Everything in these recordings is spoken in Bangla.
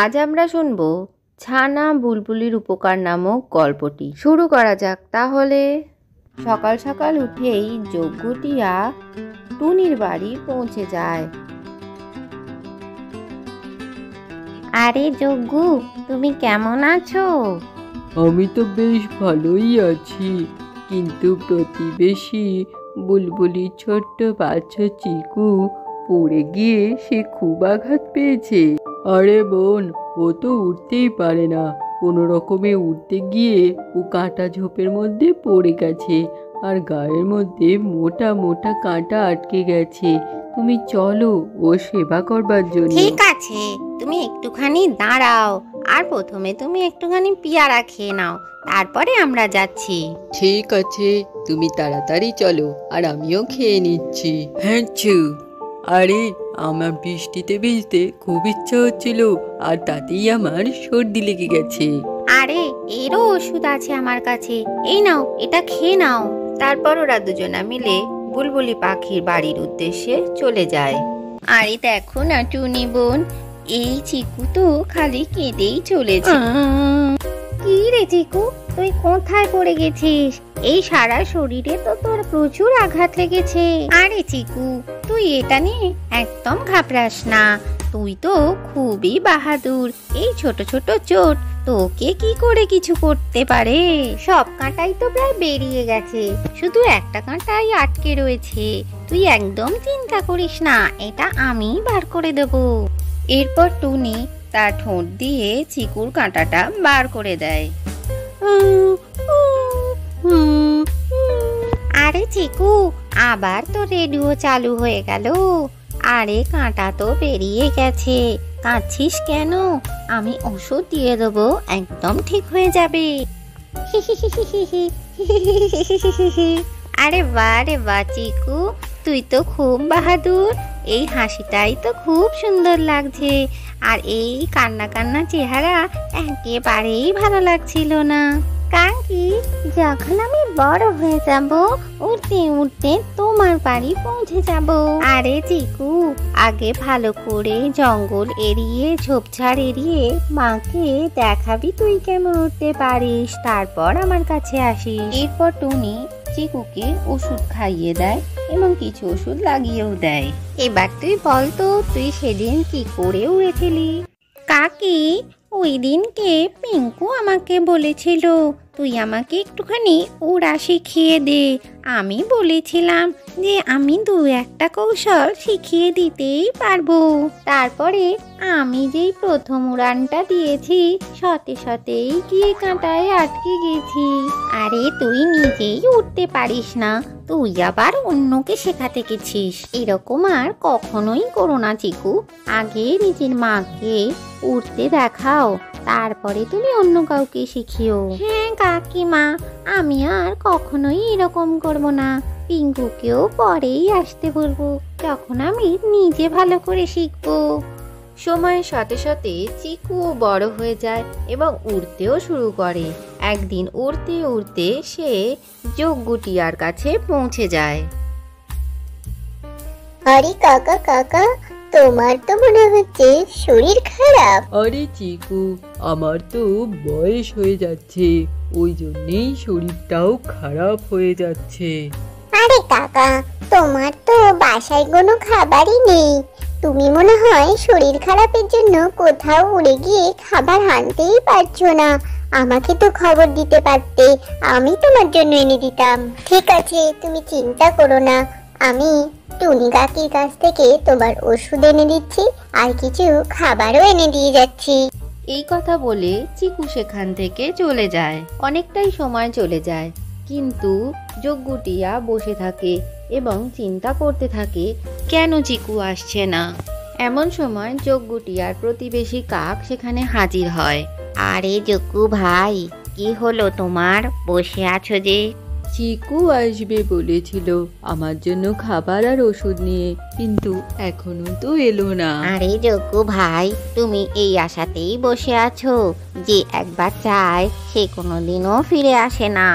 আজ আমরা শুনব ছানা বুলবুলির উপকার নামক গল্পটি। শুরু করা যাক তাহলে। সকাল সকাল উঠেই যজ্ঞ টিয়া টুনির বাড়ি পৌঁছে যায়। আরে যজ্ঞ, তুমি কেমন আছো? আমি তো বেশ ভালোই আছি, কিন্তু প্রতিবেশী বুলবুলির ছোট্ট বাচ্চা চিকু পড়ে গিয়ে সে খুব আঘাত পেয়েছে। আরে বোন, ও তো উঠতেই পারে না। কোনো রকমে উঠতে গিয়ে ও কাঁটা ঝোপের মধ্যে পড়ে গেছে, আর গায়ের মধ্যে মোটা মোটা কাঁটা আটকে গেছে। তুমি চলো ও সেবা করবার জন্য। ঠিক আছে, তুমি একটুখানি দাঁড়াও, আর প্রথমে তুমি একটুখানি পেয়ারা খেয়ে নাও, তারপরে আমরা যাচ্ছি। ঠিক আছে, তুমি তাড়াতাড়ি চলো, আর আমিও খেয়ে নিচ্ছি। হ্যাঁ চু। আরে আমার বৃষ্টিতে ভিজতে খুব ইচ্ছা হচ্ছিল, আর তাতেই আমার সর্দি লেগে গেছে। আরে এরও ওষুধ আছে আমার কাছে, এই নাও, এটা খেয়ে নাও। তারপর ওরা দুজনা মিলে বুলবুলি পাখির বাড়ির উদ্দেশ্যে চলে যায়। আরে দেখো না টুনি বোন, এই চিকু তো খালি কেঁদেই চলেছে। কি রে চিকু, তুই কোথায় পড়ে গেছিস? এই সারা শরীরে তো তোর প্রচুর আঘাত লেগেছে। আরে চিকু, তুই এটা নিয়ে একদম ঘাবড়াস না, তুই তো খুবই বাহাদুর। এই ছোট ছোট চোট তোকে কি করে কিছু করতে পারে? সব কাঁটাই তো প্রায় বেরিয়ে গেছে, শুধু একটা কাঁটাই আটকে রয়েছে। তুই একদম চিন্তা করিস না, এটা আমি বার করে দেব। এরপর টুনি তার ঠোঁট দিয়ে চিকুর কাঁটাটা বার করে দেয়। আরে চিকু, আবার তো রেডিও চালু হয়ে গেল। আরে কাঁটা তো বেরিয়ে গেছে, কাঁদছিস কেন? আমি ওষুধ দিয়ে দেবো, একদম ঠিক হয়ে যাবে। আরে বাহ রে বাহ চিকু, তুই তো খুব বাহাদুর। এই হাসিটাই তো খুব সুন্দর লাগছে, আর এই কান্না কান্না চেহারা একেবারেই ভালো লাগছিল না। কাকি, যখন আমি বড় হয়ে যাব, উঠতে উঠতে তোমার বাড়ি পৌঁছে যাব। আরে চিকু, আগে ভালো করে জঙ্গল এড়িয়ে ঝোপঝাড় এড়িয়ে মাকে দেখাবি তুই কেমন উঠতে পারিস, তারপর আমার কাছে আসিস। এরপর টুনি চিকুকে ওষুধ খাইয়ে দেয় এবং কিছু ওষুধ লাগিয়েও দেয়। এবার তুই বল তো, তুই সেদিন কি করে উড়েছিলি? কাকি, ওই দিনকে পিঙ্কু আমাকে বলেছিল তুই আমাকে একটুখানি উড়া শিখিয়ে দে। আমি বলেছিলাম যে আমি দু একটা কৌশল শিখিয়ে দিতেই পারবো। তারপরে আমি যেই প্রথম উড়ানটা দিয়েছি, সতে সতেই গিয়ে কাঁটায় আটকে গেছি। আরে তুই নিজেই উঠতে পারিস না, তুই আবার অন্যকে শেখাতে গেছিস। এরকম আর কখনোই করো না চিকু। আগে নিজের মাকে উঠতে দেখাও, তারপরে তুমি অন্য কাউকে শিখিও। হ্যাঁ কাকিমা, আমি আর কখনোই এরকম করব না। পিঙ্কুকেও পরেই আসতে বলবো, তখন আমি নিজে ভালো করে শিখবো। সময়ের সাথে সাথে চিকুও বড় হয়ে যায় এবং উড়তেও শুরু করে। একদিন উড়তে উড়তে সে যজ্ঞ টিয়ার কাছে পৌঁছে যায়। আরে কাকা কাকা, তোমার তো মনে হচ্ছে শরীর খারাপ। আরে চিকু, আমার তো বয়স হয়ে যাচ্ছে, ওই জন্যেই শরীরটাও খারাপ হয়ে যাচ্ছে। আরে কাকা, তোমার তো বাসায় কোনো খাবারই নেই। তুমি মনে হয় শরীর খারাপের জন্য কোথাও উড়ে গিয়ে খাবার আনতেই পারছো না। আমাকে তো খবর দিতে পারতে, আমি তোমার জন্য এনে দিতাম। ঠিক আছে, তুমি চিন্তা করো না, আমি টুনি কাকির কাছ থেকে তোমার ওষুধ এনে দিচ্ছি, আর কিছু খাবারও এনে দিয়ে যাচ্ছি। এই কথা বলে চিকু সেখান থেকে চলে যায়। অনেকটাই সময় চলে যায়, কিন্তু যজ্ঞ টিয়া বসে থাকে এবং চিন্তা করতে থাকে কেন চিকু আসছে না। এমন সময় যজ্ঞ টিয়ার প্রতিবেশী কাক সেখানে হাজির হয়। আরে যজ্ঞ ভাই, কি হলো তোমার? বসে আছো যে? চিকু আসবে বলেছিল আমার জন্য খাবার আর ওষুধ নিয়ে, কিন্তু এখনো তো এলো না। আরে যজ্ঞ ভাই, তুমি এই আশাতেই বসে আছো যে একবার চায় সে কোনোদিনও ফিরে আসে না।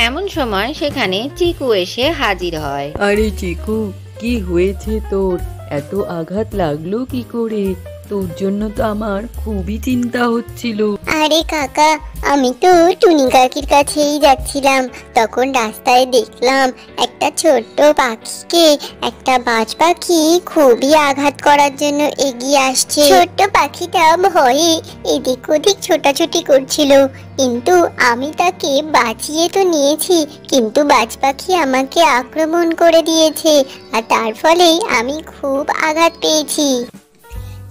এমন সময় সেখানে চিকু এসে হাজির হয়। আরে চিকু, কি হয়েছে তোর? এত আঘাত লাগলো কি করে? তোর জন্য তো আমার খুবই চিন্তা হচ্ছিল। আরে কাকা, আমি তো টুনি কাকির কাছেই যাচ্ছিলাম, তখন রাস্তায় দেখলাম একটা ছোট্ট পাখিকে একটা বাজ পাখি খুবই আঘাত করার জন্য এগিয়ে আসছে। ছোট্ট পাখিটা ভয়ে এদিক ওদিক ছোটাছুটি করছিল, কিন্তু আমি তাকে বাঁচিয়ে তো নিয়েছি, কিন্তু বাজ পাখি আমাকে আক্রমণ করে দিয়েছে আর তার ফলেই আমি খুব আঘাত পেয়েছি।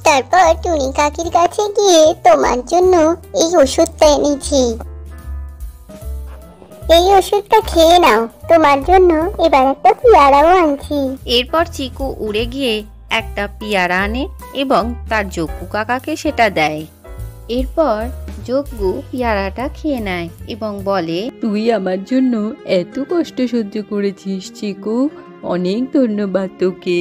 তারপর টুনি কাকির কাছে গিয়ে তোমার জন্য এই ওষুধটা এনেছি, এই ওষুধটা খেয়ে নাও, তোমার জন্য এবার একটা পেয়ারাও আনছি। এরপর চিকু উড়ে গিয়ে একটা পেয়ারা আনে এবং তার যজ্ঞু কাকাকে সেটা দেয়। এরপর যজ্ঞু পেয়ারাটা খেয়ে নেয় এবং বলে, তুই আমার জন্য এত কষ্ট সহ্য করেছিস চিকু, অনেক ধন্যবাদ তোকে।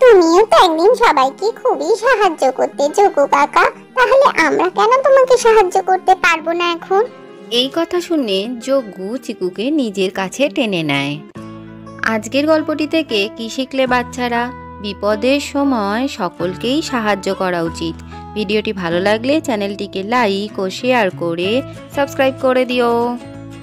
তুমিও তো একদিন সবাইকে খুবই সাহায্য করতে যোগু কাকা, তাহলে আমরা কেন তোমাকে সাহায্য করতে পারবো না এখন? এই কথা শুনে যজ্ঞু চিকুকে নিজের কাছে টেনে নেয়। আজকের গল্পটি থেকে কি শিখলে বাচ্চারা? বিপদের সময় সকলকেই সাহায্য করা উচিত। ভিডিওটি ভালো লাগলে চ্যানেলটিকে লাইক ও শেয়ার করে সাবস্ক্রাইব করে দিও।